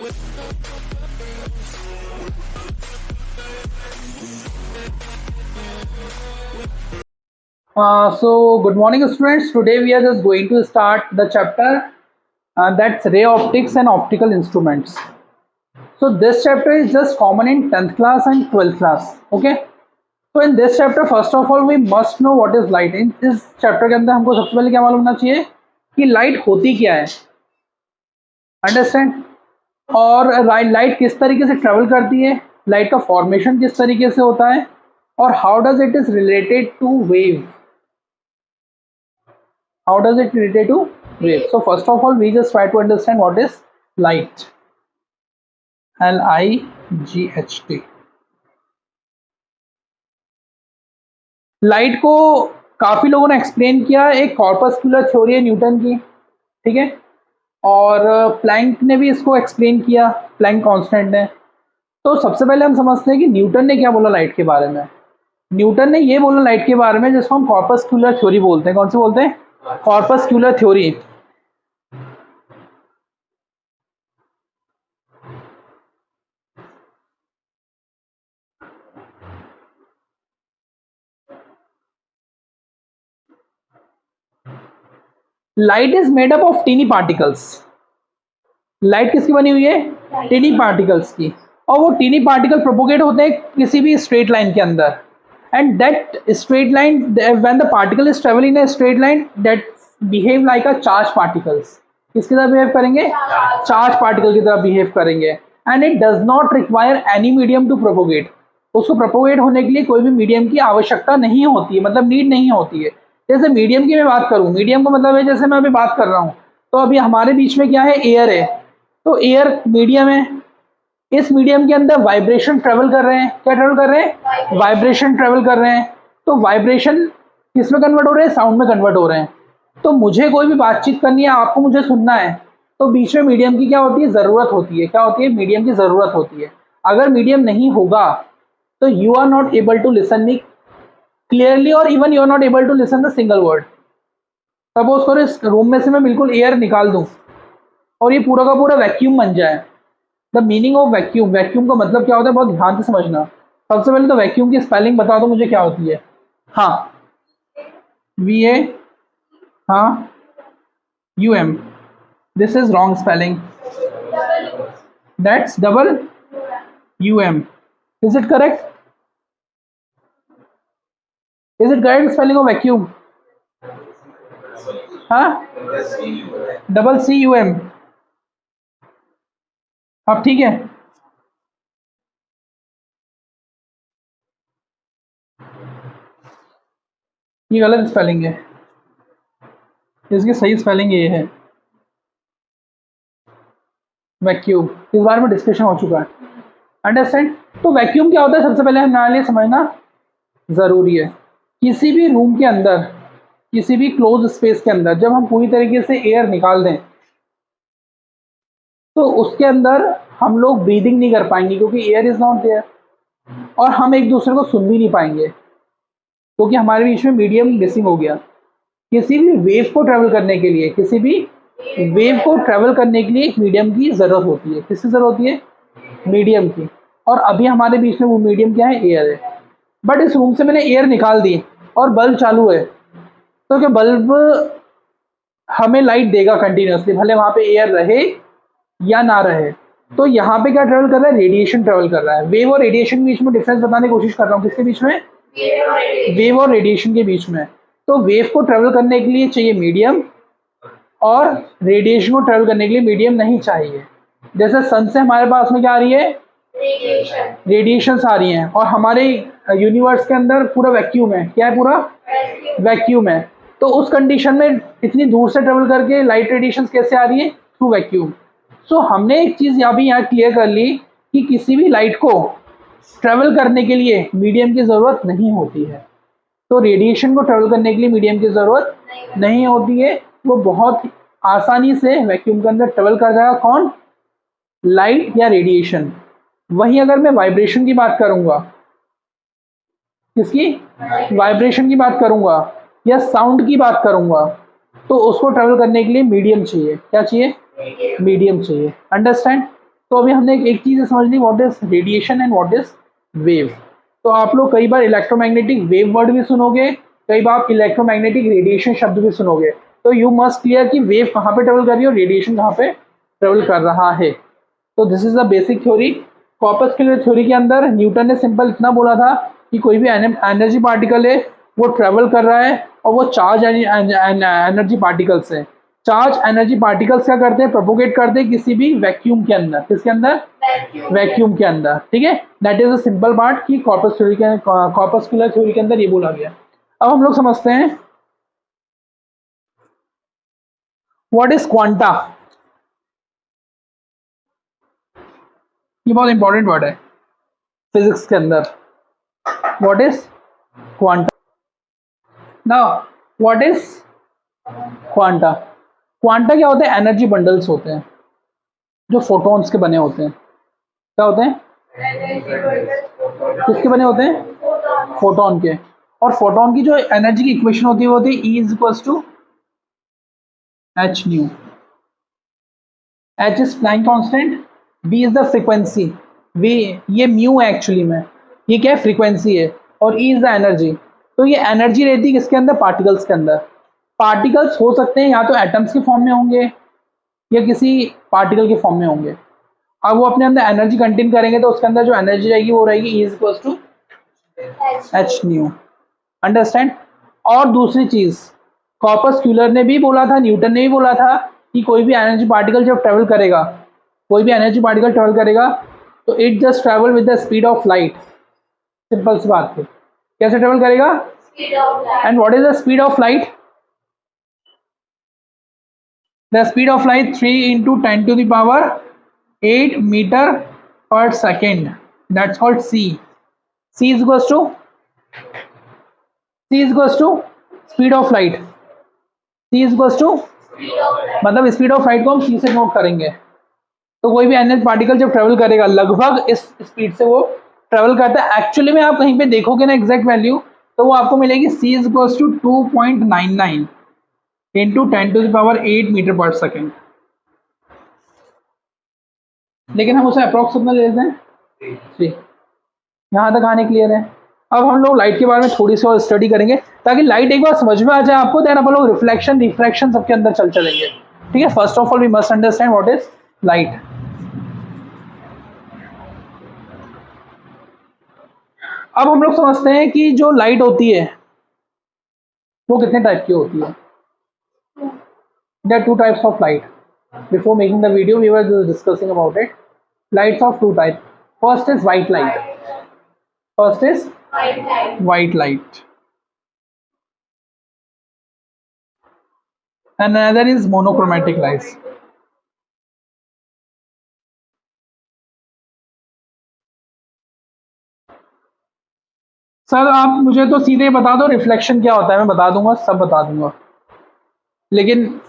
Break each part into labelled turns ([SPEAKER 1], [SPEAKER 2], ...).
[SPEAKER 1] So good morning students. Today we are just going to start the chapter that's ray optics and optical instruments. So this chapter is just common in 10th class and 12th class. Okay. So in this chapter first of all we must know what is light. In इस chapter के अंदर हमको सबसे पहले क्या मालूम होना चाहिए कि लाइट होती क्या है, अंडरस्टैंड, और लाइट किस तरीके से ट्रेवल करती है, लाइट का फॉर्मेशन किस तरीके से होता है, और how does it is related to wave. How does it relate to wave? So first of all, we just try to understand what is light. Light. Light को काफी लोगों ने एक्सप्लेन किया. एक कॉर्पस्कुलर थ्योरी है न्यूटन की, ठीक है, और प्लैंक ने भी इसको एक्सप्लेन किया, प्लैंक कांस्टेंट ने. तो सबसे पहले हम समझते हैं कि न्यूटन ने क्या बोला लाइट के बारे में. न्यूटन ने ये बोला लाइट के बारे में जिसको हम कॉर्पस्कुलर थ्योरी बोलते हैं. कौन सी बोलते हैं? Corpuscular theory. Light is made up of tiny particles. Light किसकी बनी हुई है? टीनी पार्टिकल्स की. और वो टीनी पार्टिकल प्रोपोगेट होते हैं किसी भी स्ट्रेट लाइन के अंदर. And that straight line, when the particle is travelling in a straight line, that behave like a charge particles. किसकी तरह बिहेव करेंगे? चार्ज पार्टिकल की तरह बिहेव करेंगे. And it does not require any medium to propagate. उसको propagate होने के लिए कोई भी मीडियम की आवश्यकता नहीं होती है, मतलब नीड नहीं होती है. जैसे मीडियम की मैं बात करूं, मीडियम का मतलब है जैसे मैं अभी बात कर रहा हूं, तो अभी हमारे बीच में क्या है? एयर है. तो एयर मीडियम है. इस मीडियम के अंदर वाइब्रेशन ट्रेवल कर रहे हैं. क्या ट्रेवल कर रहे हैं? वाइब्रेशन ट्रेवल कर रहे हैं. तो वाइब्रेशन किस में कन्वर्ट हो रहे हैं? साउंड में कन्वर्ट हो रहे हैं. तो मुझे कोई भी बातचीत करनी है, आपको मुझे सुनना है, तो बीच में मीडियम की क्या होती है? जरूरत होती है. क्या होती है? मीडियम की जरूरत होती है. अगर मीडियम नहीं होगा तो you are not able to listen me clearly, और even you are not able to listen the single word. Suppose करो इस रूम में से मैं बिल्कुल एयर निकाल दूं और ये पूरा का पूरा वैक्यूम बन जाए. The meaning of vacuum, vacuum का मतलब क्या होता है बहुत ध्यान से समझना. सबसे पहले तो वैक्यूम की स्पेलिंग बता दो मुझे क्या होती है. हाँ, VA, हाँ, UM. This is wrong spelling. That's double UM. Is it correct? Is it correct spelling of vacuum? हाँ, डबल CUM. अब ठीक है. ये गलत स्पेलिंग है, इसकी सही स्पेलिंग ये है वैक्यूम. इस बारे में डिस्कशन हो चुका है, अंडरस्टैंड. तो वैक्यूम क्या होता है सबसे पहले हमारे लिए समझना जरूरी है. किसी भी रूम के अंदर, किसी भी क्लोज स्पेस के अंदर जब हम पूरी तरीके से एयर निकाल दें तो उसके अंदर हम लोग ब्रीदिंग नहीं कर पाएंगे क्योंकि एयर इज नॉट देयर, और हम एक दूसरे को सुन भी नहीं पाएंगे क्योंकि हमारे बीच में मीडियम मिसिंग हो गया. किसी भी वेव को ट्रेवल करने के लिए, किसी भी वेव को ट्रेवल करने के लिए एक मीडियम की जरूरत होती है. किसकी जरूरत होती है? मीडियम की. और अभी हमारे बीच में वो मीडियम क्या है? एयर है. बट इस रूम से मैंने एयर निकाल दी और बल्ब चालू है, तो क्या बल्ब हमें लाइट देगा कंटिन्यूसली, भले वहां पे एयर रहे या ना रहे? तो यहाँ पे क्या ट्रेवल कर रहा है? रेडिएशन ट्रेवल कर रहा है. वेव और रेडिएशन के बीच में डिफरेंस बताने की कोशिश कर रहा हूँ. किसके बीच में? वेव और रेडिएशन के बीच में. तो वेव को ट्रेवल करने के लिए चाहिए मीडियम, और रेडिएशन को ट्रेवल करने के लिए मीडियम नहीं चाहिए. जैसे सन से हमारे पास में क्या आ रही है? रेडिएशन आ रही हैं, और हमारे यूनिवर्स के अंदर पूरा वैक्यूम है. क्या है? पूरा वैक्यूम है. तो उस कंडीशन में इतनी दूर से ट्रेवल करके लाइट रेडिएशन कैसे आ रही है? Through vacuum. सो हमने एक चीज यहाँ क्लियर कर ली कि किसी भी लाइट को ट्रेवल करने के लिए मीडियम की जरूरत नहीं होती है. तो रेडिएशन को ट्रेवल करने के लिए मीडियम की जरूरत नहीं होती है. वो बहुत आसानी से वैक्यूम के अंदर ट्रेवल कर जाएगा. कौन? लाइट या रेडिएशन. वहीं अगर मैं वाइब्रेशन की बात करूंगा, किसकी? वाइब्रेशन की बात करूंगा या साउंड की बात करूंगा, तो उसको ट्रेवल करने के लिए मीडियम चाहिए. क्या चाहिए? मीडियम चाहिए. अंडरस्टैंड. तो अभी हमने एक चीज़ समझ ली, what is radiation and what is wave. तो आप लोग कई बार इलेक्ट्रोमैग्नेटिक वेव वर्ड भी सुनोगे, कई बार आप इलेक्ट्रोमैग्नेटिक रेडिएशन शब्द भी सुनोगे। तो यू मस्ट क्लियर कि वेव कहाँ पे ट्रेवल कर रही है और रेडिएशन कहाँ पे ट्रेवल कर रहा है। तो this is the basic theory. Corpuscular theory के अंदर न्यूटन ने सिंपल इतना बोला था कि कोई भी एनर्जी पार्टिकल है वो ट्रेवल कर रहा है और वो चार्ज एनर्जी पार्टिकल्स है। चार्ज एनर्जी पार्टिकल्स क्या करते हैं, प्रोपोगेट करते हैं किसी भी वैक्यूम के अंदर। किसके अंदर? वैक्यूम के अंदर। ठीक है, that is a simple part कि कॉर्पस्कुलर थ्योरी के अंदर ये बोला गया। अब हम लोग समझते हैं व्हाट इज क्वांटा। ये बहुत इंपॉर्टेंट वर्ड है फिजिक्स के अंदर। What is quanta? Now what is quanta? Quanta क्या होते हैं? एनर्जी बंडल्स होते हैं जो फोटॉन्स के बने होते हैं। क्या होते हैं? किसके बने होते हैं? फोटॉन के। और फोटॉन की जो एनर्जी की इक्वेशन होती है वो होती है E is equals to H nu. H is Planck constant, B is the frequency, V ये म्यू है एक्चुअली में, ये क्या है? फ्रीक्वेंसी है, और ई इज द एनर्जी। तो ये एनर्जी रहती है किसके अंदर? पार्टिकल्स के अंदर। पार्टिकल्स हो सकते हैं या तो एटम्स के फॉर्म में होंगे या किसी पार्टिकल के फॉर्म में होंगे। अब वो अपने अंदर एनर्जी कंटेन करेंगे तो उसके अंदर जो एनर्जी रहेगी वो रहेगी E is equals to H nu. Understand? और दूसरी चीज कॉर्पस्कुलर ने भी बोला था, न्यूटन ने भी बोला था कि कोई भी एनर्जी पार्टिकल जब ट्रेवल करेगा, कोई भी एनर्जी पार्टिकल ट्रेवल करेगा तो it just travel with the speed of light. Simple सी बात है, कैसे ट्रेवल करेगा? And what is the speed of light? The speed of light 3 into 10 to the power 8 meter per second. That's called c. c is equals to speed of light. c is equals to मतलब speed of light को हम c से note करेंगे। तो कोई भी energy particle जब travel करेगा लगभग इस स्पीड से वो ट्रेवल करता है। एक्चुअली में आप कहीं पे देखोगे ना एग्जैक्ट वैल्यू तो वो आपको मिलेगी c is equals to 2.99 into 10 to the power 8 metre पर सेकेंड। लेकिन हम उसे अप्रोक्स कितना ले लेते हैं? 3। यहाँ तक आने क्लियर है। अब हम लोग लाइट के बारे में थोड़ी सी और स्टडी करेंगे ताकि लाइट एक बार समझ में आ जाए आपको, देन अपन लोग रिफ्लेक्शन रिफ्रैक्शन सबके अंदर चल चलेंगे। ठीक है, first of all we must understand what is light. अब हम लोग समझते हैं कि जो लाइट होती है वो कितने टाइप की होती है। There are 2 types of light. Before making the video we were discussing about it. Lights of 2 type. First is white light. First is white light and another is monochromatic lights. Sir आप मुझे तो सीधे बता दो reflection क्या होता है, मैं बता दूंगा, सब बता दूंगा। लेकिन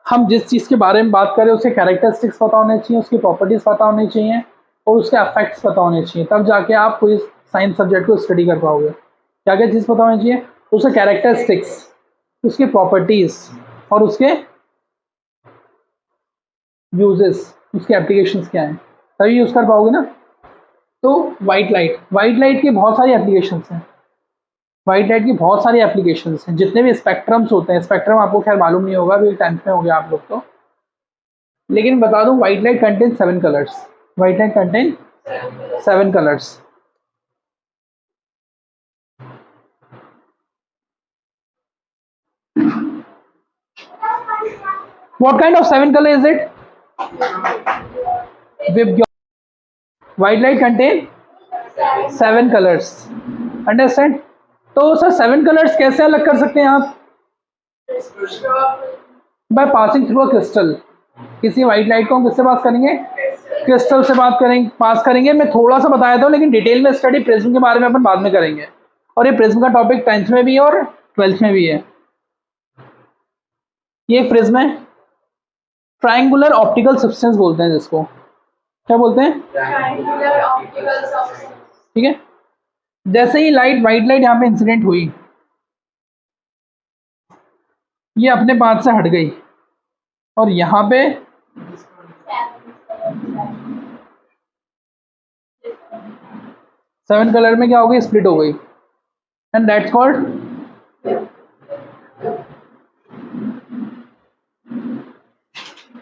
[SPEAKER 1] हम जिस चीज़ के बारे में बात करें उसके कैरेक्टरिस्टिक्स पता होने चाहिए, उसकी प्रॉपर्टीज पता होनी चाहिए और उसके इफेक्ट्स पता होने चाहिए, तब जाके आप कोई साइंस सब्जेक्ट को स्टडी कर पाओगे। क्या क्या चीज़ पता होनी चाहिए? उसके कैरेक्टरिस्टिक्स, उसकी प्रॉपर्टीज और उसके यूजेस, उसके एप्लीकेशंस क्या हैं, तभी यूज़ कर पाओगे ना। तो वाइट लाइट की बहुत सारी एप्लीकेशंस हैं। वाइट लाइट की बहुत सारी एप्लीकेशंस हैं। जितने भी स्पेक्ट्रम्स होते हैं, स्पेक्ट्रम आपको खैर मालूम नहीं होगा, अभी 10th में हो गया आप लोग तो, लेकिन बता दूं white light contain 7 colours. White light contain 7 colours. What kind of 7 color is it? White light contain 7 colors. Understand? तो सर 7 कलर्स कैसे अलग कर सकते हैं आप? By passing through a crystal. किसी व्हाइट लाइट को हम किससे पास करेंगे? क्रिस्टल से पास करेंगे। मैं थोड़ा सा बताया था, लेकिन डिटेल में स्टडी प्रिज्म के बारे में अपन बाद में करेंगे। और ये प्रिज्म का टॉपिक 10th में भी है और 12th में भी है। ये प्रिज्म है, ट्रायंगुलर ऑप्टिकल सब्सटेंस बोलते हैं जिसको। क्या बोलते हैं? Triangular optical substance. ठीक है, जैसे ही व्हाइट लाइट यहाँ पे इंसिडेंट हुई, ये अपने पाथ से हट गई और यहाँ पे 7 कलर में क्या हो गई, स्प्लिट हो गई, and that's called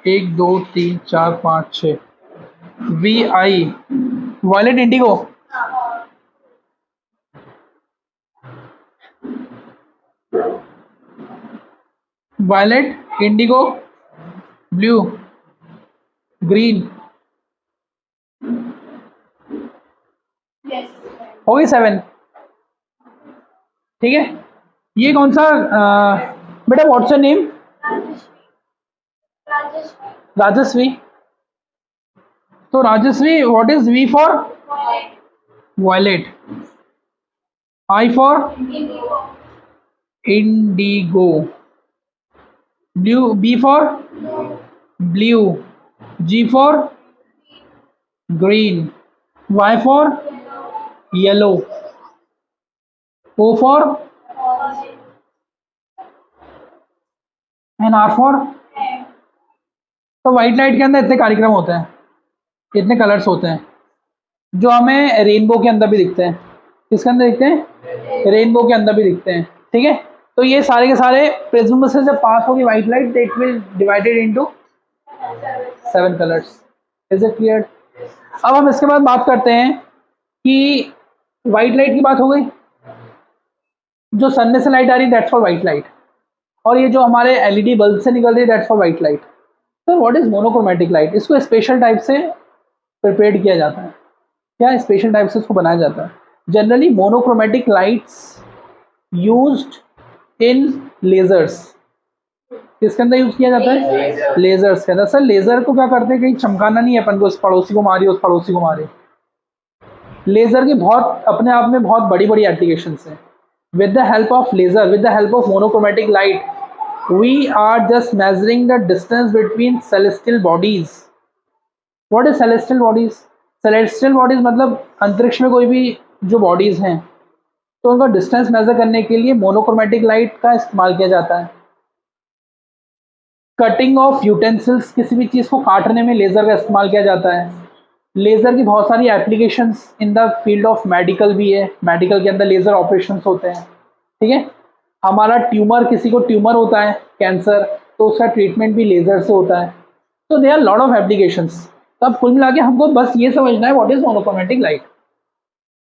[SPEAKER 1] 1 2 3 4 5 6 VI violet indigo. Violet indigo blue green हो गई 7। ठीक है, ये कौन सा बेटा व्हाट्स योर नेम? राजस्वी। तो Rajasvi, what is V for? Violet. I for indigo. Blue, B for blue, G for green, Y for yellow, O for and R for. तो व्हाइट लाइट के अंदर इतने कार्यक्रम होते हैं, इतने कलर्स होते हैं जो हमें रेनबो के अंदर भी दिखते हैं। किसके अंदर दिखते हैं? रेनबो के अंदर भी दिखते हैं। ठीक है, तो ये सारे के सारे प्रिज्म से जब पास होगी white light, it will divided into 7 colours. Is it clear? अब हम इसके बाद बात करते हैं कि व्हाइट लाइट की बात हो गई, जो सन में से लाइट आ रही है दैट्स फॉर व्हाइट लाइट, और ये जो हमारे एलईडी बल्ब से निकल रही है that's for white light. Sir what is monochromatic light? इसको स्पेशल टाइप से प्रिपेयर किया जाता है, क्या स्पेशल टाइप से इसको बनाया जाता है। Generally monochromatic lights used in lasers. किसके अंदर यूज किया जाता है? लेजर्स के अंदर। सर लेजर को क्या करते हैं, कहीं चमकाना नहीं है अपन को, उस पड़ोसी को मारे उस पड़ोसी को मारे। लेजर की बहुत अपने आप में बहुत बड़ी बड़ी एप्लीकेशंस हैं। With the help of laser, with the help of monochromatic light, we are just measuring the distance between celestial bodies. What is celestial bodies? Celestial bodies मतलब अंतरिक्ष में कोई भी जो बॉडीज हैं, तो उनका डिस्टेंस मेजर करने के लिए मोनोक्रोमेटिक लाइट का इस्तेमाल किया जाता है। कटिंग ऑफ यूटेंसिल्स, किसी भी चीज़ को काटने में लेज़र का इस्तेमाल किया जाता है। लेज़र की बहुत सारी applications in the field of medical भी है, मेडिकल के अंदर लेज़र ऑपरेशंस होते हैं। ठीक है, हमारा ट्यूमर, किसी को ट्यूमर होता है कैंसर, तो उसका ट्रीटमेंट भी लेज़र से होता है। तो there are lot of applications. तो अब कुल मिला के हमको बस ये समझना है व्हाट इज मोनोक्रोमेटिक लाइट।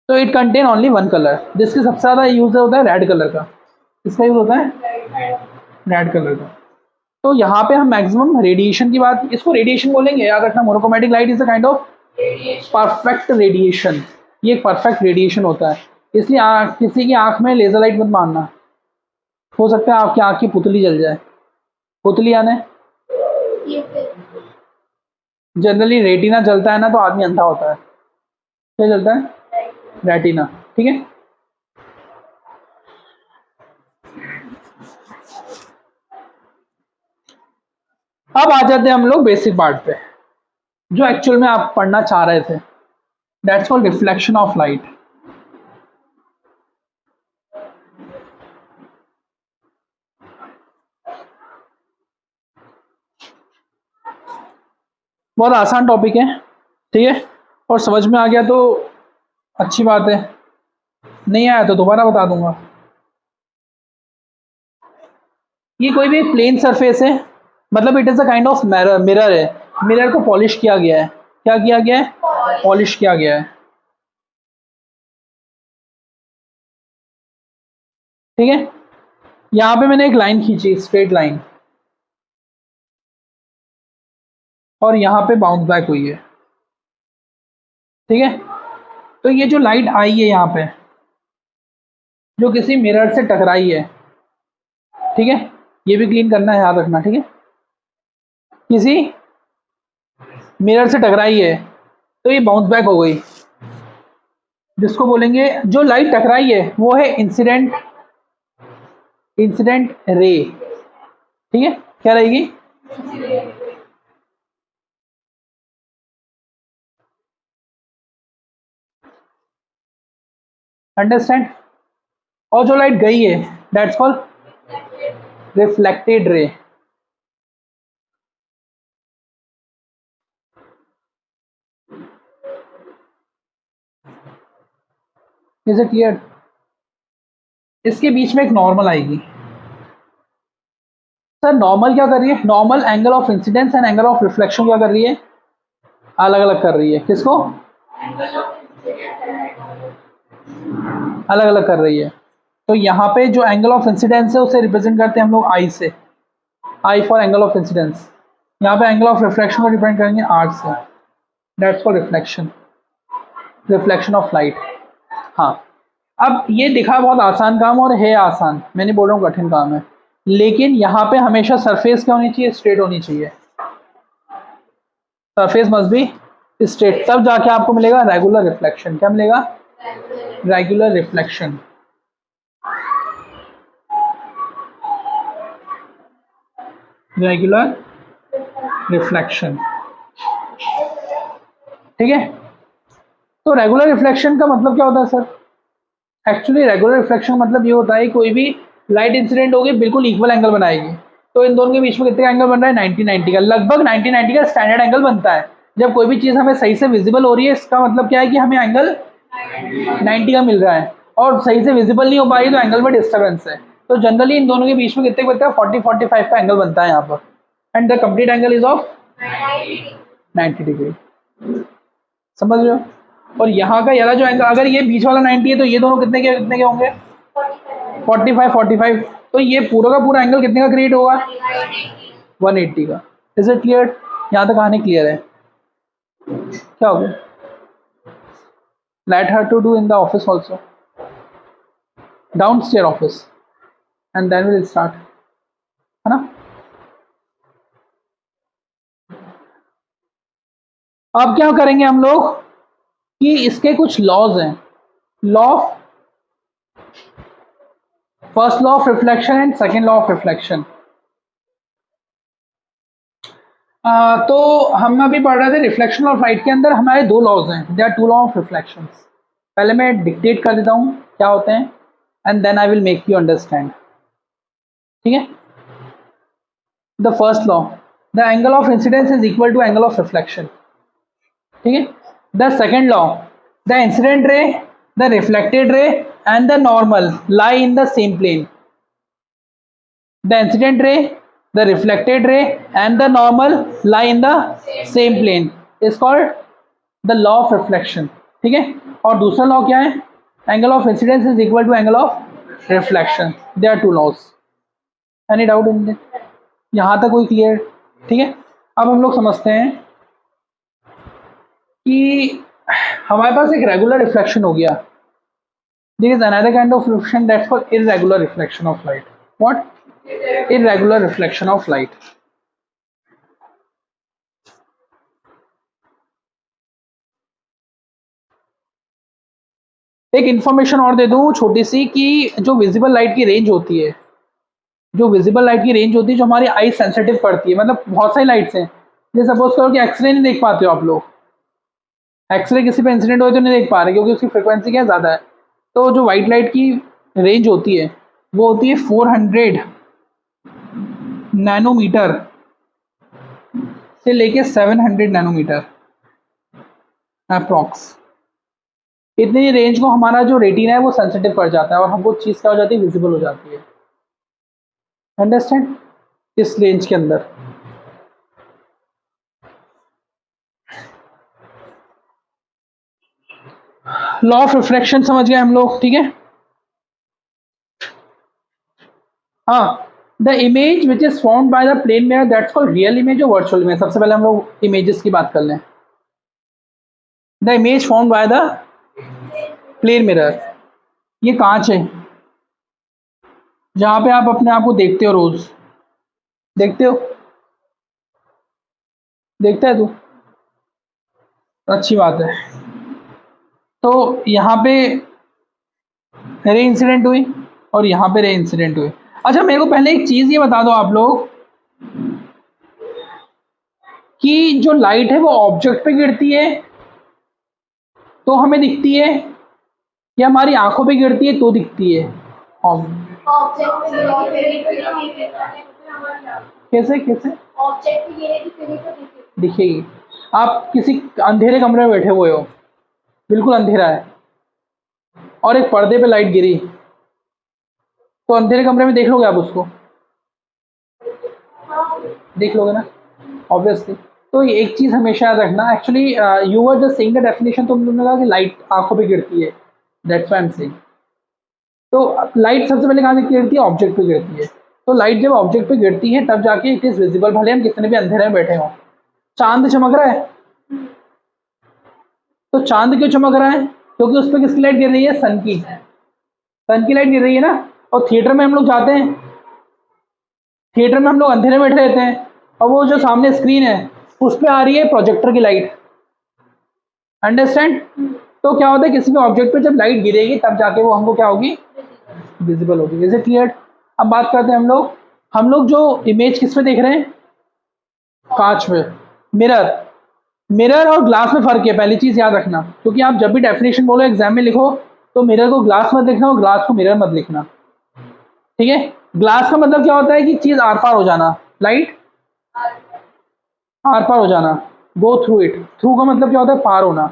[SPEAKER 1] तो it contain only one colour, जिसके सबसे ज़्यादा यूज होता है रेड कलर का। किसका यूज होता है? रेड कलर का। तो यहाँ पे हम मैक्सिमम रेडिएशन की बात, इसको रेडिएशन बोलेंगे, याद रखना। Monochromatic light is a kind of perfect radiation. ये एक परफेक्ट रेडिएशन होता है, इसलिए किसी की आंख में लेजर लाइट मत मारना, हो सकता है आपकी आंख की पुतली जल जाए। पुतली आने जनरली रेटिना जलता है ना, तो आदमी अंधा होता है। क्या जलता है? रेटिना। ठीक है, अब आ जाते हैं हम लोग बेसिक पार्ट पे, जो एक्चुअल में आप पढ़ना चाह रहे थे। That's called reflection of light. बहुत आसान टॉपिक है, ठीक है, और समझ में आ गया तो अच्छी बात है, नहीं आया तो दोबारा बता दूंगा। ये कोई भी प्लेन सरफेस है, मतलब it is a kind of mirror. Mirror है, मिरर को पॉलिश किया गया है। क्या किया गया है? पॉलिश किया गया है। ठीक है, यहाँ पे मैंने एक लाइन खींची, स्ट्रेट लाइन, और यहाँ पे बाउंस बैक हुई है। ठीक है, तो ये जो लाइट आई है यहाँ पे, जो किसी मिरर से टकराई है, ठीक है, ये भी क्लीन करना है, याद रखना। ठीक है, किसी मिरर से टकराई है तो ये बाउंस बैक हो गई, जिसको बोलेंगे, जो लाइट टकराई है वो है इंसिडेंट, इंसिडेंट रे। ठीक है, क्या रहेगी? अंडरस्टैंड? और जो लाइट गई है that's called reflected ray. Is it clear? इसके बीच में एक नॉर्मल आएगी। सर नॉर्मल क्या कर रही है? Normal angle of incidence and angle of reflection क्या कर रही है? अलग अलग कर रही है। किसको? अलग अलग कर रही है। तो यहाँ पे जो एंगल ऑफ इंसिडेंस है उसे रिप्रेजेंट करते हैं हम लोग आई से, I for angle of incidence. यहाँ पे एंगल ऑफ रिफ्लेक्शन को रिप्रेजेंट करेंगे आर से, that's for reflection, reflection of light. हाँ, अब ये दिखा बहुत आसान काम और है आसान, मैं नहीं बोल रहा हूँ कठिन काम है, लेकिन यहाँ पे हमेशा सरफेस क्या होनी चाहिए? स्ट्रेट होनी चाहिए। सरफेस मस्ट बी स्ट्रेट, तब जाके आपको मिलेगा रेगुलर रिफ्लेक्शन। क्या मिलेगा? Regular reflection. रेगुलर रिफ्लेक्शन, ठीक है। तो रेगुलर रिफ्लेक्शन का मतलब क्या होता है सर? एक्चुअली रेगुलर रिफ्लेक्शन मतलब ये होता है कोई भी लाइट इंसिडेंट होगी बिल्कुल इक्वल एंगल बनाएगी। तो इन दोनों के बीच में कितने का एंगल बन रहा है? 90-90 का, लगभग 90-90 का स्टैंडर्ड एंगल बनता है। जब कोई भी चीज़ हमें सही से विजिबल हो रही है, इसका मतलब क्या है कि हमें एंगल 90 का मिल रहा है, और सही से विजिबल नहीं हो पा रही तो एंगल में डिस्टर्बेंस है। तो जनरली इन दोनों के बीच में कितने बनता है? 40-45 का एंगल बनता है यहाँ पर, and the complete angle is of 90 degree. समझ रहे हो? और यहाँ का ये जो एंगल, अगर ये बीच वाला 90 है तो ये दोनों कितने के होंगे? 45-45। तो ये पूरा का पूरा एंगल कितने का क्रिएट होगा? 180 का। Is it clear? यहाँ तक कहानी क्लियर है? क्या हो गया? Let her to do in the office also, downstair office, and then will start, है ना? अब क्या करेंगे हम लोग कि इसके कुछ लॉज हैं। Law of, first law of reflection and second law of reflection. तो हम अभी पढ़ रहे थे रिफ्लेक्शन ऑफ लाइट के अंदर हमारे दो लॉज हैं, they are two law of reflection. पहले मैं डिक्टेट कर देता हूँ क्या होते हैं, and then I will make you understand, ठीक है? The first law, the angle of incidence is equal to angle of reflection, ठीक है? The second law, the incident ray, the reflected ray and the normal lie in the same plane. The incident ray, the reflected ray and the normal lie in the same plane is called the law of reflection, ठीक है? और दूसरा law क्या है? Angle of incidence is equal to angle of reflection. They are two laws. Any doubt in this? यहाँ तक कोई clear? ठीक है। अब हम लोग समझते हैं कि हमारे पास एक रेगुलर रिफ्लेक्शन हो गया। There is another kind of reflection that's called irregular reflection of light. What? irregular reflection of light। एक इंफॉर्मेशन और दे दूं छोटी सी कि जो विजिबल लाइट की रेंज होती है, जो विजिबल लाइट की रेंज होती है, जो हमारी आई सेंसिटिव पड़ती है, मतलब बहुत सारी लाइट्स हैं। जैसे सपोज करो कि एक्सरे नहीं देख पाते हो आप लोग, एक्सरे किसी पे इंसिडेंट हो तो नहीं देख पा रहे क्योंकि उसकी फ्रिक्वेंसी क्या ज़्यादा है। तो जो वाइट लाइट की रेंज होती है वो होती है 400 नैनोमीटर से लेके 700 नैनोमीटर अप्रॉक्स। इतनी रेंज को हमारा जो रेटिना है वो सेंसिटिव पड़ जाता है और हमको चीज़ क्या हो जाती है? विजिबल हो जाती है। अंडरस्टैंड? इस रेंज के अंदर लॉ ऑफ रिफ्लेक्शन समझ गए हम लोग, ठीक है? हाँ, the image which is formed by the plane mirror that's called real image और वर्चुअल इमेज। सबसे पहले हम लोग इमेजेस की बात कर लें। The image formed by the plane mirror, ये कांच है जहाँ पे आप अपने आप को देखते हो, रोज देखते हो, देखता है तू? अच्छी बात है। तो यहाँ पे रे इंसिडेंट हुई और यहाँ पे रे इंसिडेंट हुई। अच्छा मेरे को पहले एक चीज़ ये बता दो आप लोग कि जो लाइट है वो ऑब्जेक्ट पे गिरती है तो हमें दिखती है या हमारी आंखों पे गिरती है तो दिखती है? कैसे कैसे दिखेगी? आप किसी अंधेरे कमरे में बैठे हुए हो, बिल्कुल अंधेरा है, और एक पर्दे पे लाइट गिरी, तो अंधेरे कमरे में देख लोगे आप उसको? देख लोगे ना, ऑब्वियसली। तो ये एक चीज़ हमेशा याद रखना, actually you were just saying the definition, तो तुमने कहा कि लाइट आंखों पे गिरती है, that's why I am saying. तो लाइट सबसे पहले कहाँ से गिरती है? ऑब्जेक्ट पे गिरती है। तो लाइट जब ऑब्जेक्ट पे गिरती है तब जाके इट इज विजिबल, भले हम कितने भी अंधेरे में बैठे हों। चांद चमक रहा है, तो चांद क्यों चमक रहा है? क्योंकि उस पर किसकी लाइट गिर रही है? सन की। सन की लाइट गिर रही है ना। और थिएटर में हम लोग जाते हैं, थिएटर में हम लोग अंधेरे में बैठे रहते हैं, और वो जो सामने स्क्रीन है उस पर आ रही है प्रोजेक्टर की लाइट। अंडरस्टैंड? तो क्या होता है, किसी भी ऑब्जेक्ट पे जब लाइट गिरेगी तब जाके वो हमको क्या होगी? विजिबल होगी। Is it clear? अब बात करते हैं हम लोग जो इमेज किस में देख रहे हैं? कांच में, मिरर। मिरर और ग्लास में फर्क है, पहली चीज याद रखना, क्योंकि आप जब भी डेफिनेशन बोलो एग्जाम में लिखो तो मिरर को ग्लास मत लिखना और ग्लास को मिरर मत लिखना, ठीक है? ग्लास का मतलब क्या होता है कि चीज आर पार हो जाना, लाइट आर पार हो जाना, गो थ्रू इट। थ्रू का मतलब क्या होता है? पार होना।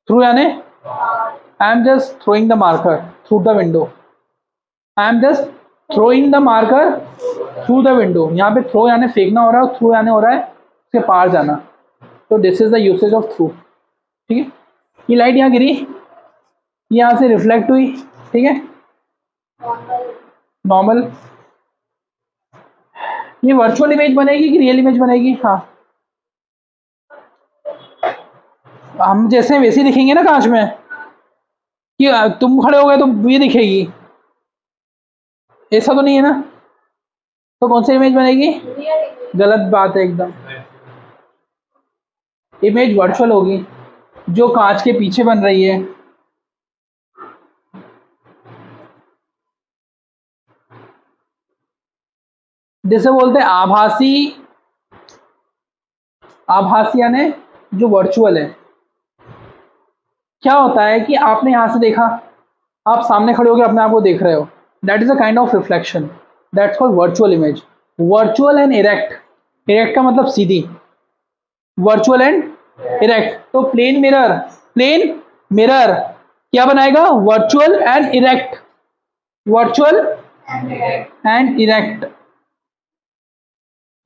[SPEAKER 1] थ्रू यानी आई am just throwing the marker through the window, I am just throwing the marker through the window. यहाँ पे थ्रो यानी फेंकना हो रहा है, थ्रू यानी हो रहा है उसके पार जाना। तो this is the usage of through, ठीक है? ये लाइट यहाँ गिरी, यहाँ से रिफ्लेक्ट हुई, ठीक है, नॉर्मल। ये वर्चुअल इमेज बनेगी कि रियल इमेज बनेगी? हाँ, हम जैसे वैसे दिखेंगे ना कांच में, कि तुम खड़े हो गए तो ये दिखेगी, ऐसा तो नहीं है ना। तो कौन सी इमेज बनेगी? गलत बात है एकदम। इमेज वर्चुअल होगी, जो कांच के पीछे बन रही है। जिसे बोलते हैं आभासी। आभासी यानी जो वर्चुअल है। क्या होता है कि आपने यहां से देखा, आप सामने खड़े होकर अपने आप को देख रहे हो, that is a kind of reflection, that's called virtual image. Virtual and erect, erect का मतलब सीधी, वर्चुअल एंड इरेक्ट। तो प्लेन मिरर, प्लेन मिरर क्या बनाएगा? Virtual and erect, virtual and erect.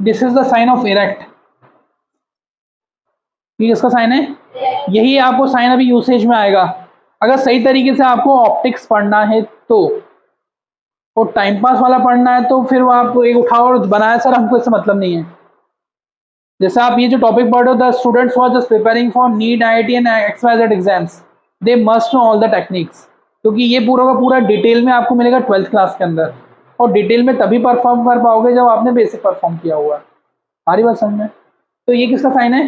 [SPEAKER 1] This is the sign of erect. ये किसका sign है? यही आपको साइन अभी यूसेज में आएगा। अगर सही तरीके से आपको ऑप्टिक्स पढ़ना है तो, और टाइम पास वाला पढ़ना है तो फिर वो आप एक उठाओ और बनाया सर हमको इससे मतलब नहीं है। जैसे आप ये जो टॉपिक पढ़ रहे हो, the students who are just preparing for NEET, IIT and XYZ exams, they must know all the techniques, क्योंकि ये पूरा का पूरा डिटेल में आपको मिलेगा 12th क्लास के अंदर। और डिटेल में तभी परफॉर्म कर पाओगे जब आपने बेसिक परफॉर्म किया हुआ है। सारी बात समझ में? तो ये किसका साइन है?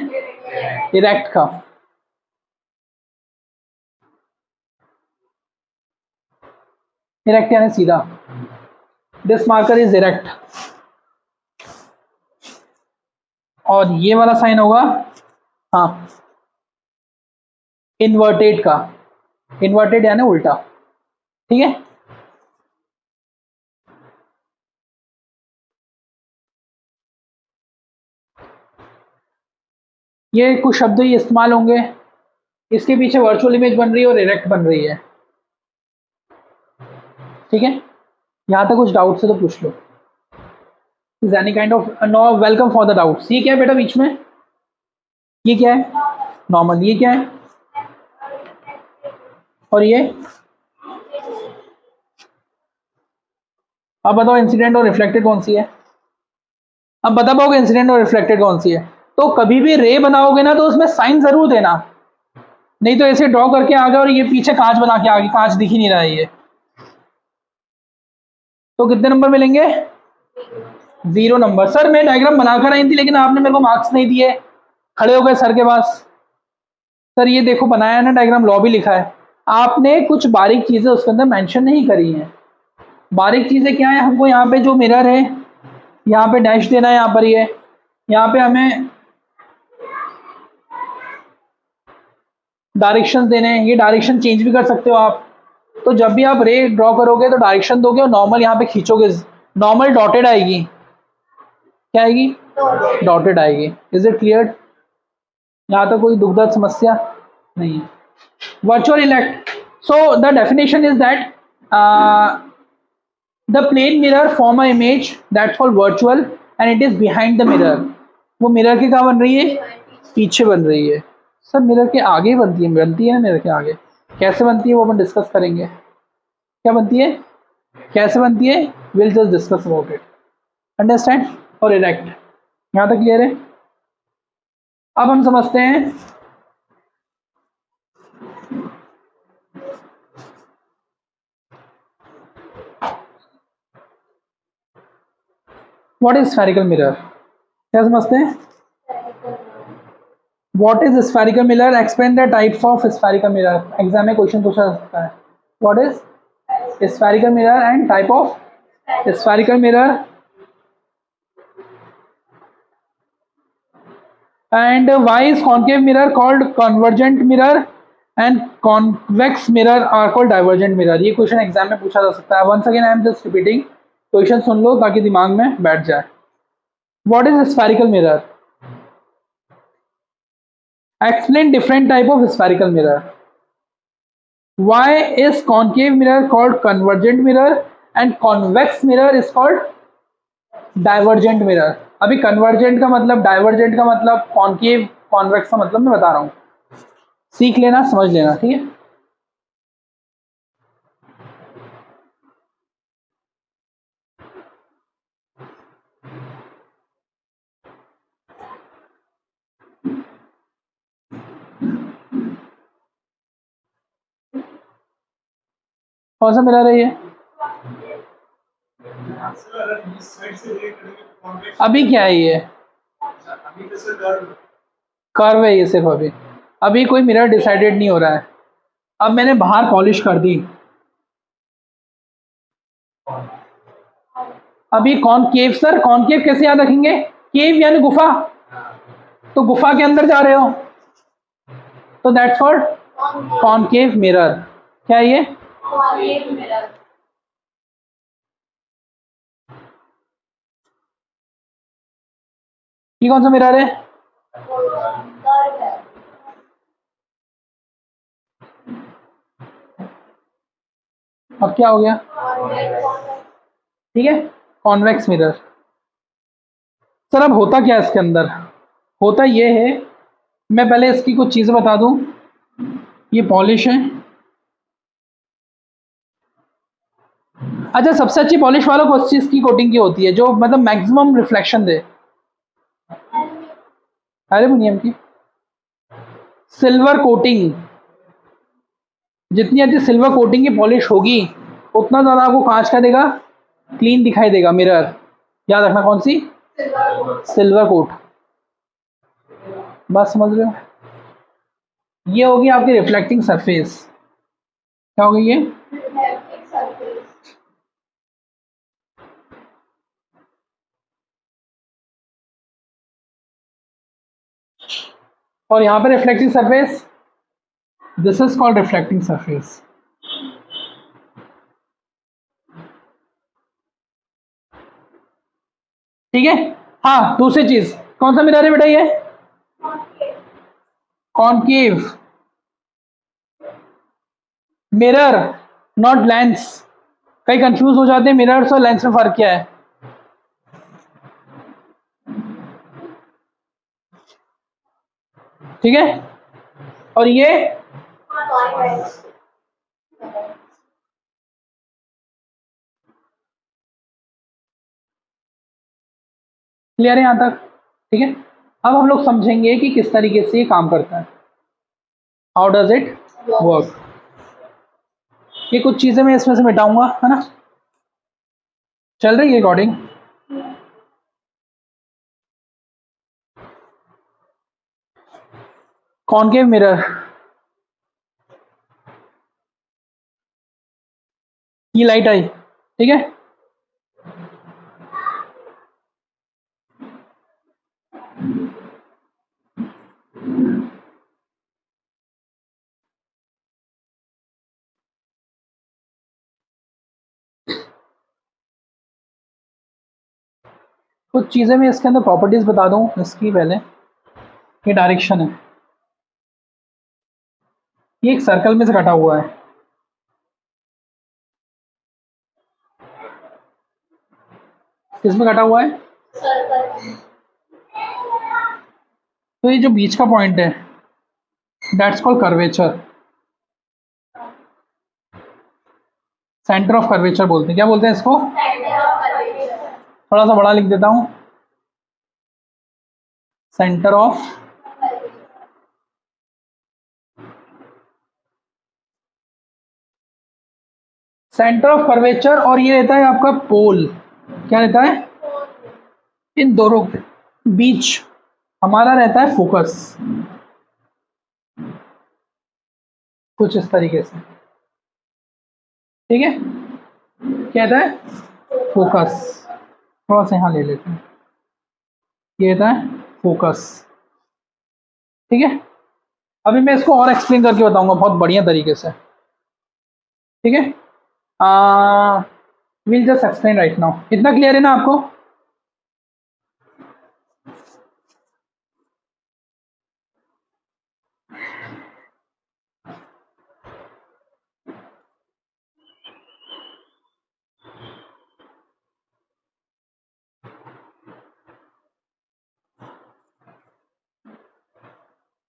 [SPEAKER 1] इरेक्ट का। इरेक्ट यानी सीधा, दिस मार्कर इज इरेक्ट। और ये वाला साइन होगा, हाँ, इन्वर्टेड का। इन्वर्टेड यानी उल्टा, ठीक है? ये कुछ शब्द ही इस्तेमाल होंगे, इसके पीछे वर्चुअल इमेज बन रही है और इरेक्ट बन रही है, ठीक है? यहां तक कुछ डाउट से तो पूछ लो। Is any kind of no, welcome for the doubts. ये क्या है बेटा बीच में? ये क्या है? नॉर्मल। ये क्या है? और ये? अब बताओ इंसिडेंट और रिफ्लेक्टेड कौन सी है? अब बता पाओगे इंसिडेंट और रिफ्लेक्टेड कौन सी है? तो कभी भी रे बनाओगे ना तो उसमें साइन जरूर देना, नहीं तो ऐसे ड्रॉ करके आ गए और ये पीछे कांच बना के आ गई, कांच दिख ही नहीं रहा है ये, तो कितने नंबर मिलेंगे? 0 नंबर। सर मैं डायग्राम बनाकर आई थी लेकिन आपने मेरे को मार्क्स नहीं दिए, खड़े हो गए सर के पास। सर ये देखो बनाया है ना डायग्राम, लॉ भी लिखा है, आपने कुछ बारीक चीजें उसके अंदर मेंशन नहीं करी हैं। बारीक चीजें क्या है? हमको यहाँ पे जो मिरर है यहाँ पे डैश देना है, यहाँ पर ये, यहाँ पे हमें डायरेक्शन देने हैं, ये डायरेक्शन चेंज भी कर सकते हो आप। तो जब भी आप रे ड्रॉ करोगे तो डायरेक्शन दोगे और नॉर्मल यहाँ पे खींचोगे, नॉर्मल डॉटेड आएगी। क्या आएगी? डॉटेड आएगी। Is it clear? यहाँ तक कोई दुखद समस्या नहीं है। Virtual elect, So the definition is that the plane mirror form a image that's called virtual and it is behind the mirror. वो मिरर के कहाँ बन रही है, पीछे बन रही है सर, मिरर के आगे बनती है ना, मिरर के आगे कैसे बनती है वो अपन डिस्कस करेंगे, क्या बनती है, कैसे बनती है, will just discuss about it, understand. और इरेक्ट, यहाँ तक क्लियर है। अब हम समझते हैं व्हाट इज स्फेरिकल मिरर, क्या समझते हैं, what is spherical mirror, explain the types of spherical mirror, exam में क्वेश्चन पूछा जा सकता है, what is spherical mirror and type of spherical mirror and why is concave mirror called convergent mirror and convex mirror are called divergent mirror। ये question exam में पूछा जा सकता है। Once again I am just repeating, question सुन लो ताकि दिमाग में बैठ जाए। What is spherical mirror, explain different type of spherical mirror, why is concave mirror called convergent mirror and convex mirror is called divergent mirror. अभी convergent का मतलब, डाइवर्जेंट का मतलब, कॉन्केव कॉन्वेक्स का मतलब मैं बता रहा हूं, सीख लेना, समझ लेना, ठीक है। कौन सा मिरर है ये, अभी क्या है ये, कर्व है ये सिर्फ, अभी कोई मिरर डिसाइडेड नहीं हो रहा है। अब मैंने बाहर पॉलिश कर दी, अभी कॉनकेव, सर कॉनकेव कैसे याद रखेंगे, केव यानी गुफा, तो गुफा के अंदर जा रहे हो तो दैट्स कॉल्ड कॉनकेव मिरर। क्या है ये, कॉनकेव मिरर। ये कौन सा मिरर है, अब क्या हो गया, ठीक है, कॉन्वेक्स मिरर। सर अब होता क्या है इसके अंदर, होता ये है, मैं पहले इसकी कुछ चीजें बता दूं, ये पॉलिश है, अच्छा सबसे अच्छी पॉलिश वालों को उस चीज की कोटिंग की होती है जो मतलब मैक्सिमम रिफ्लेक्शन दे, एल्युमिनियम की सिल्वर कोटिंग, जितनी अच्छी सिल्वर कोटिंग की पॉलिश होगी उतना ज़्यादा आपको कांच का देगा, क्लीन दिखाई देगा मिरर। याद रखना कौन सी, सिल्वर कोट, बस समझ रहे हो। ये होगी आपकी रिफ्लेक्टिंग सरफेस, क्या होगी ये, और यहाँ पे reflecting surface, this is called reflecting surface. ठीक है, हाँ दूसरी चीज, कौन सा मिरर है बेटा ये, कॉनकेव मिरर, नॉट लेंस। कई कंफ्यूज हो जाते हैं मिरर्स और लेंस में फर्क क्या है, ठीक है। और ये क्लियर है यहां तक, ठीक है। अब हम लोग समझेंगे कि किस तरीके से ये काम करता है, हाउ डज इट वर्क। ये कुछ चीजें मैं इसमें से मिटाऊंगा, है ना, चल रही है रिकॉर्डिंग, कॉनकेव मिरर, ये लाइट आई, ठीक है, कुछ चीज़ें मैं इसके अंदर प्रॉपर्टीज बता दूं इसकी पहले। ये डायरेक्शन है, ये एक सर्कल में से कटा हुआ है, किसमें कटा हुआ है? तो ये जो बीच का पॉइंट है that's called curvature, centre of curvature बोलते हैं। क्या बोलते हैं इसको? थोड़ा सा बड़ा लिख देता हूं, सेंटर ऑफ कर्वेचर। और ये रहता है आपका पोल। क्या रहता है? इन दोनों के बीच हमारा रहता है फोकस, कुछ इस तरीके से। ठीक है, क्या रहता है? फोकस। थोड़ा सा यहाँ ले लेते हैं, ये रहता है फोकस। ठीक है, अभी मैं इसको और एक्सप्लेन करके बताऊंगा बहुत बढ़िया तरीके से। ठीक है, will just explain right now. इतना क्लियर है ना आपको?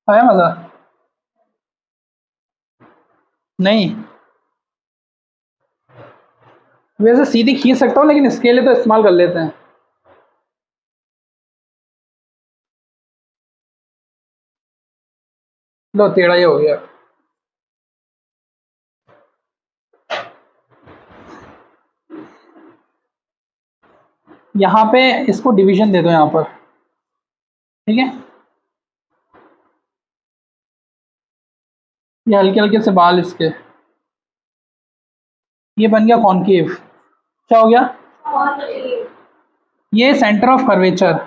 [SPEAKER 1] आया मजा? नहीं, वैसे सीधी खींच सकता हूँ लेकिन इसके लिए तो इस्तेमाल कर लेते हैं। लो, टेढ़ा ये हो गया। यहाँ पे इसको डिवीजन दे दो यहाँ पर। ठीक है, ये हल्के हल्के से बाल इसके, ये बन गया कॉनकेव। क्या हो गया? ये centre of curvature,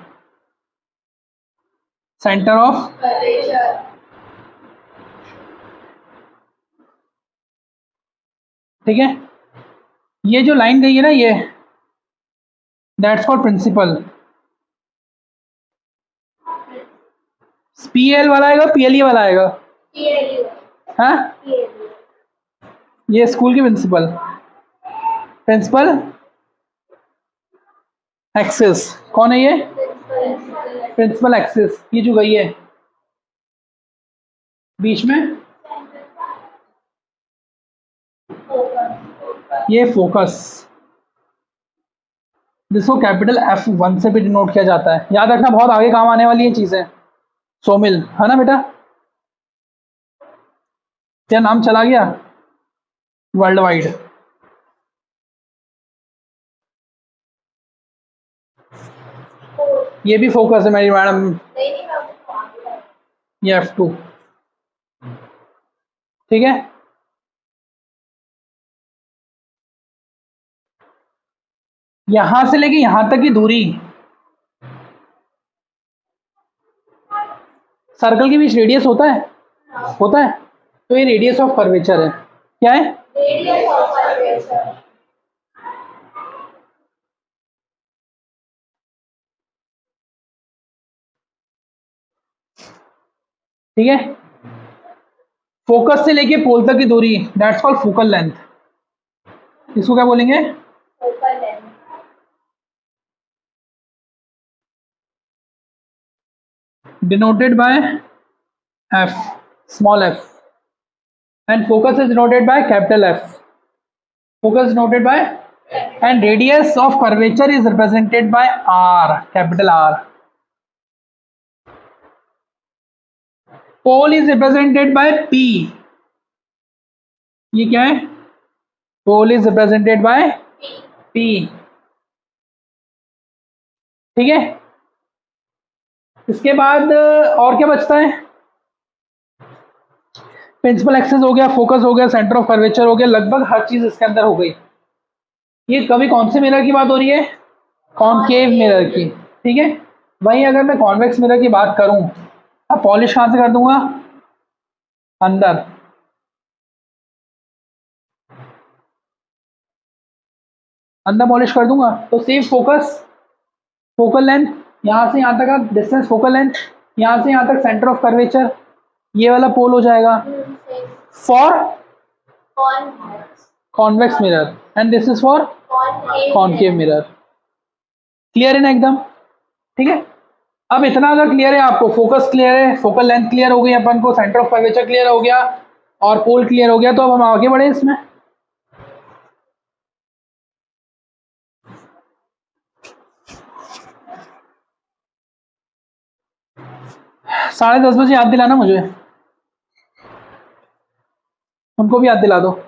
[SPEAKER 1] centre of. ठीक है, ये जो लाइन गई है ना, ये दैट्स कॉल्ड प्रिंसिपल। पीएल वाला आएगा, पीएलई वाला आएगा? हाँ, ये स्कूल की प्रिंसिपल, प्रिंसिपल एक्सिस। कौन है ये? Principal axis. ये जो गई है बीच में, ये फोकस। जिसको कैपिटल F1 से भी डिनोट किया जाता है। याद रखना, बहुत आगे काम आने वाली ये चीजें। सोमिल, है ना बेटा? क्या नाम चला गया वर्ल्ड वाइड? ये भी फोकस है मेरी मैडम, ये F2। ठीक है, यहां से लेके यहां तक की दूरी, सर्कल के बीच रेडियस होता है? होता है। तो ये रेडियस ऑफ कर्वेचर है। क्या है? Radius of curvature. ठीक है, फोकस से लेके पोल तक की दूरी दैट्स कॉल्ड फोकल लेंथ। इसको क्या बोलेंगे? Focal length. Denoted by F, small f, and focus is denoted by capital F. Focus is denoted by, and radius of curvature is represented by R, capital R. Pole is represented by P. ये क्या है? Pole is represented by P. ठीक है, इसके बाद और क्या बचता है? प्रिंसिपल एक्सिस हो गया, फोकस हो गया, सेंटर ऑफ कर्वेचर हो गया, लगभग हर चीज इसके अंदर हो गई। ये कभी कौन से मिरर की बात हो रही है? कॉनकेव मिरर की। ठीक है, वहीं अगर मैं कॉन्वेक्स मिरर की बात करूं, अब पॉलिश कहां से कर दूंगा? अंदर। अंदर पॉलिश कर दूंगा तो सेम फोकस, फोकल लेंथ, यहां से यहां तक का डिस्टेंस फोकल लेंथ, यहां से यहां तक सेंटर ऑफ कर्वेचर, ये वाला पोल हो जाएगा for convex mirror, and this is for concave mirror. Clear है ना एकदम? ठीक है, अब इतना अगर क्लियर है आपको, फोकस क्लियर है, फोकल लेंथ क्लियर हो गई अपन को, सेंटर ऑफ कर्वेचर क्लियर हो गया और पोल क्लियर हो गया, तो अब हम आगे बढ़े इसमें। साढ़े 10 बजे याद दिलाना मुझे, उनको भी याद दिला दो।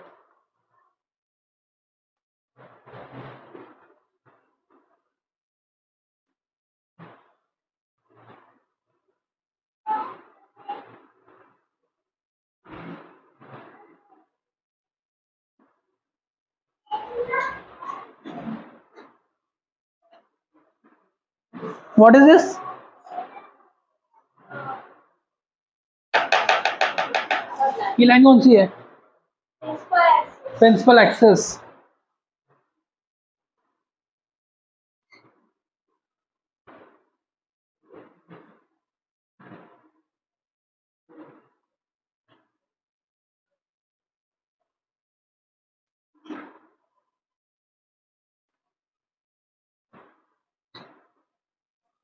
[SPEAKER 1] What is this? ये लाइन कौन सी है? Principal axis.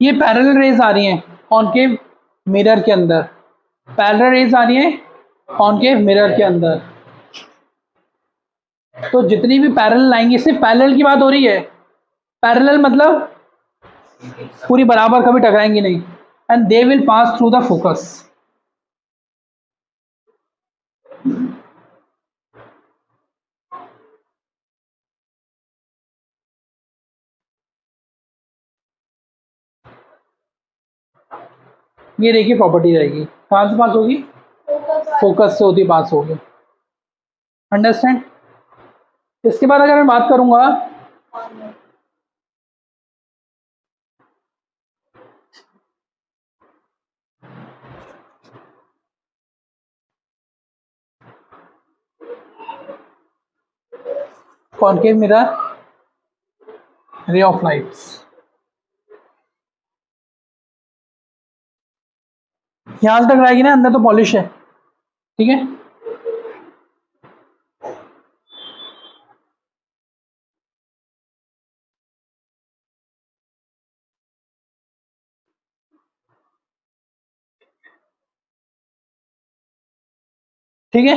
[SPEAKER 1] ये पैरेलल रेज आ रही हैं कॉनकेव मिरर के अंदर, पैरेलल रेज आ रही हैं कॉनकेव मिरर के अंदर। तो जितनी भी पैरेलल आएंगी, सिर्फ पैरेलल की बात हो रही है, पैरेलल मतलब पूरी बराबर कभी टकराएंगी नहीं, and they will pass through the focus. ये देखिए प्रॉपर्टी रहेगी, कहाँ से पास होगी? फोकस से होती पास होगी। अंडरस्टैंड? इसके बाद अगर मैं बात करूंगा, concave mirror, ray of lights, यहां से टकराएगी ना, अंदर तो पॉलिश है, ठीक है। ठीक है,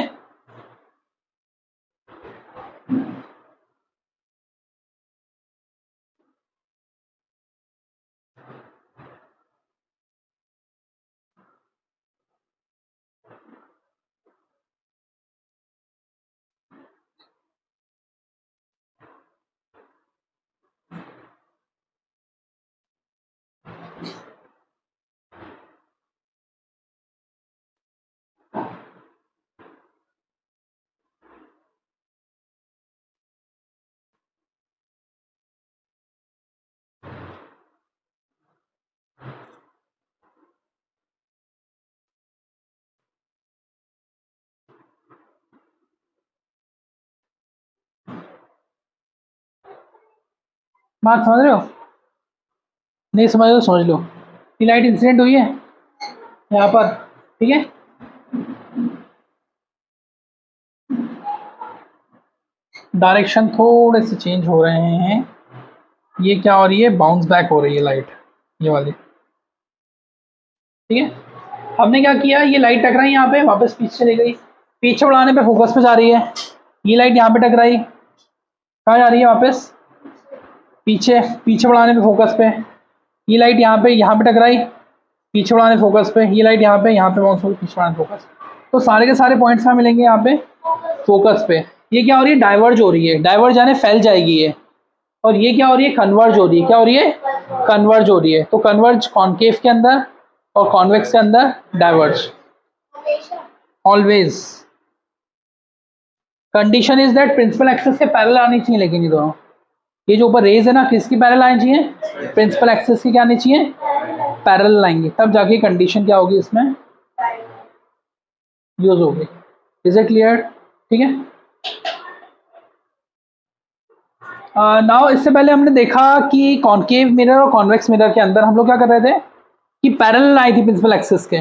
[SPEAKER 1] बात समझ रहे हो? नहीं समझ रहे हो समझ लो। ये लाइट इंसिडेंट हुई है यहाँ पर, ठीक है। डायरेक्शन थोड़े से चेंज हो रहे हैं, ये क्या हो रही है, बाउंस बैक हो रही है लाइट, ये वाली, ठीक है। हमने क्या किया, ये लाइट टकराई यहाँ पे, वापस पीछे चली गई, पीछे बढ़ाने पे फोकस पे जा रही है। ये लाइट यहाँ पे टकराई, कहाँ जा रही है वापस? पीछे, पीछे बढ़ाने पे फोकस पे। ये लाइट यहाँ पे टकराई, पीछे बढ़ाने फोकस पे। ये लाइट यहाँ पे बाउंस होगी, पीछे बढ़ाने फोकस। तो सारे के सारे पॉइंट्स कहाँ मिलेंगे? यहाँ पे फोकस पे। ये क्या हो रही है, डाइवर्ज हो रही है, डाइवर्ज यानी फैल जाएगी ये। और ये क्या हो रही है, कन्वर्ज हो रही है। क्या हो रही है? कन्वर्ज हो रही है। तो कन्वर्ज कॉनकेव के अंदर और कॉन्वेक्स के अंदर diverge always. Condition is that principal axis के पैरेलल आनी चाहिए, लेकिन ये दोनों, ये जो ऊपर रेज है ना, किसकी पैरेलल आनी चाहिए? प्रिंसिपल एक्सिस की क्या आनी चाहिए? पैरेलल आएंगे, तब जाके कंडीशन क्या होगी इसमें यूज होगी। Is it clear? ठीक है। नाउ इससे पहले हमने देखा कि कॉनकेव मिरर और कॉन्वेक्स मिरर के अंदर हम लोग क्या कर रहे थे कि पैरेलल आई थी प्रिंसिपल एक्सिस के।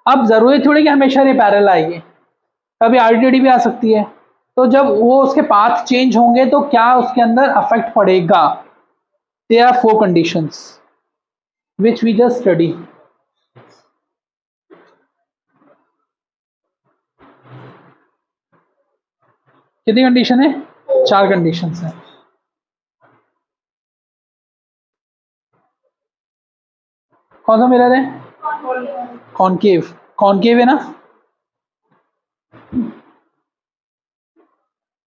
[SPEAKER 1] अब जरूरी थोड़ी कि हमेशा ये पैरेलल आएगी, कभी आरटीडी भी आ सकती है। तो जब वो उसके पाथ चेंज होंगे तो क्या उसके अंदर अफेक्ट पड़ेगा, there are 4 conditions which we just study. कितनी कंडीशन है? 4 कंडीशंस हैं. कौन सा मिरर है? कॉनकेव. कॉनकेव है ना?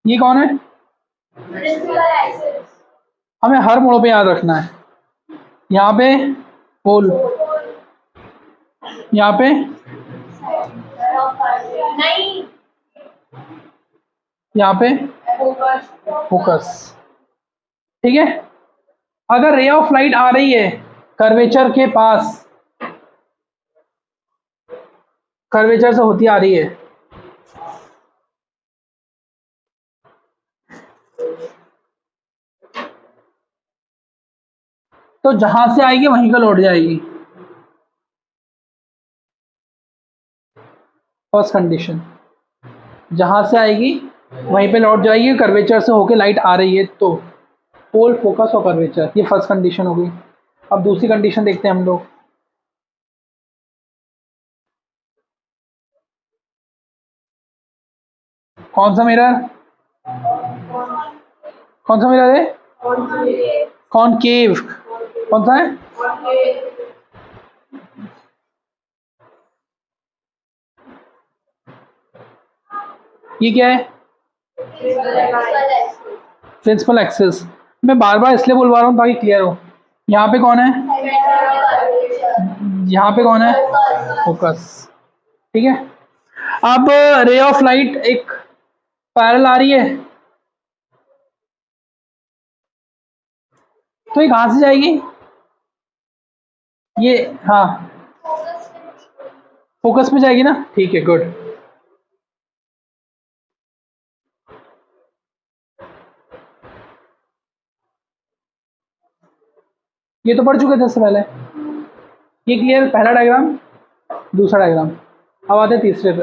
[SPEAKER 1] ये कौन है? हमें हर मोड़ पे याद रखना है. यहाँ पे पोल, यहाँ पे यहाँ पे फोकस. ठीक है. अगर रे ऑफ लाइट आ रही है कर्वेचर के पास, कर्वेचर से होती आ रही है, तो जहां से आएगी वहीं का लौट जाएगी. फर्स्ट कंडीशन, जहां से आएगी वहीं पे लौट जाएगी. कर्वेचर से होके लाइट आ रही है तो पोल, फोकस और कर्वेचर, ये फर्स्ट कंडीशन हो गई. अब दूसरी कंडीशन देखते हैं हम लोग. कौन सा मिरर? कौन सा मिरर है? कॉनकेव. कौन सा है? ये क्या है? Principal axis. मैं बार बार इसलिए बोलवा रहा हूँ ताकि क्लियर हो. यहाँ पे कौन है? यहाँ पे कौन है? फोकस. ठीक है. अब रे ऑफ लाइट एक पैरेलल आ रही है, तो ये कहां से जाएगी? ये, हाँ, फोकस में जाएगी ना. ठीक है, गुड. ये तो पढ़ चुके थे इससे पहले. ये क्लियर? पहला डायग्राम, दूसरा डायग्राम. अब आते हैं तीसरे पे.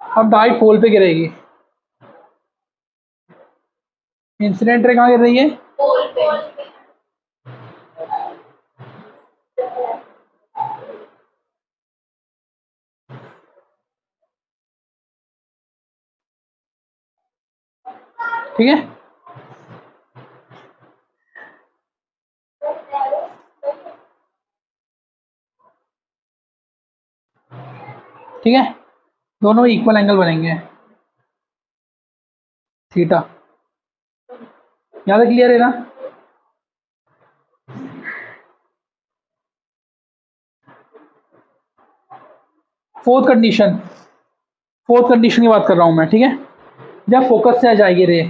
[SPEAKER 1] अब डाइट पोल पे गिरेगी. इंसिडेंट रे कहाँ गिर रही है? पोल पे. ठीक है. ठीक है. दोनों इक्वल एंगल बनेंगे, थीटा. यहाँ तक क्लियर है ना? फोर्थ कंडीशन की बात कर रहा हूं मैं. ठीक है. जब फोकस से आ जाएगी रे,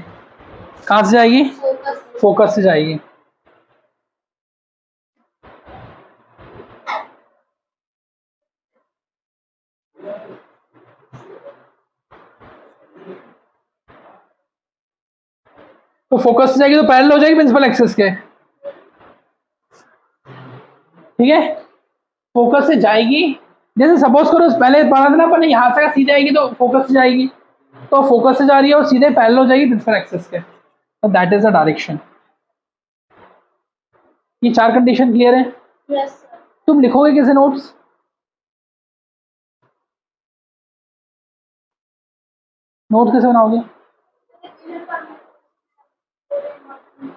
[SPEAKER 1] कहां से जाएगी? फोकस से जाएगी. तो फोकस से जाएगी तो पैरेलल हो जाएगी प्रिंसिपल एक्सिस के. ठीक है. फोकस से जाएगी, जैसे सपोज करो पहले पढ़ा था ना अपन, यहाँ से सीधे आएगी तो फोकस से जाएगी, तो फोकस से जा रही है और सीधे पैरेलल हो जाएगी प्रिंसिपल एक्सिस के. तो दैट इज द डायरेक्शन. ये 4 कंडीशन क्लियर है? yes, तुम लिखोगे कैसे नोट्स? नोट कैसे बनाओगे?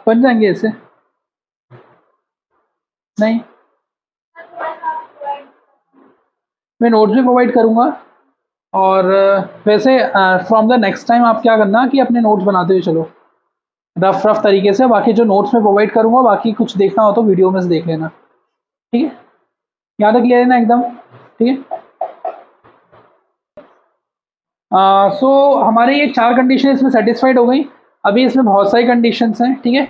[SPEAKER 1] बन जाएंगे ऐसे? नहीं, मैं नोट्स भी प्रोवाइड करूंगा. और वैसे फ्रॉम द नेक्स्ट टाइम आप क्या करना कि अपने नोट्स बनाते हुए चलो रफ तरीके से. बाकी जो नोट्स में प्रोवाइड करूंगा, बाकी कुछ देखना हो तो वीडियो में से देख लेना. ठीक है. यहाँ तक क्लियर है ना एकदम? ठीक है. सो हमारे ये 4 कंडीशन इसमें सेटिस्फाइड हो गई. अभी इसमें बहुत सारी कंडीशंस हैं. ठीक है.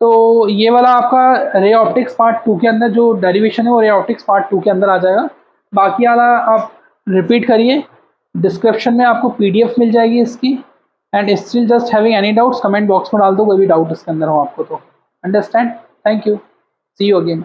[SPEAKER 1] तो ये वाला आपका रे ऑप्टिक्स पार्ट 2 के अंदर जो डेरिवेशन है वो रे ऑप्टिक्स पार्ट 2 के अंदर आ जाएगा. बाकी वाला आप रिपीट करिए. डिस्क्रिप्शन में आपको PDF मिल जाएगी इसकी. And still just having any doubts, comment box में डाल दो कोई भी डाउट इसके अंदर हो आपको तो। Understand? Thank you, see you again.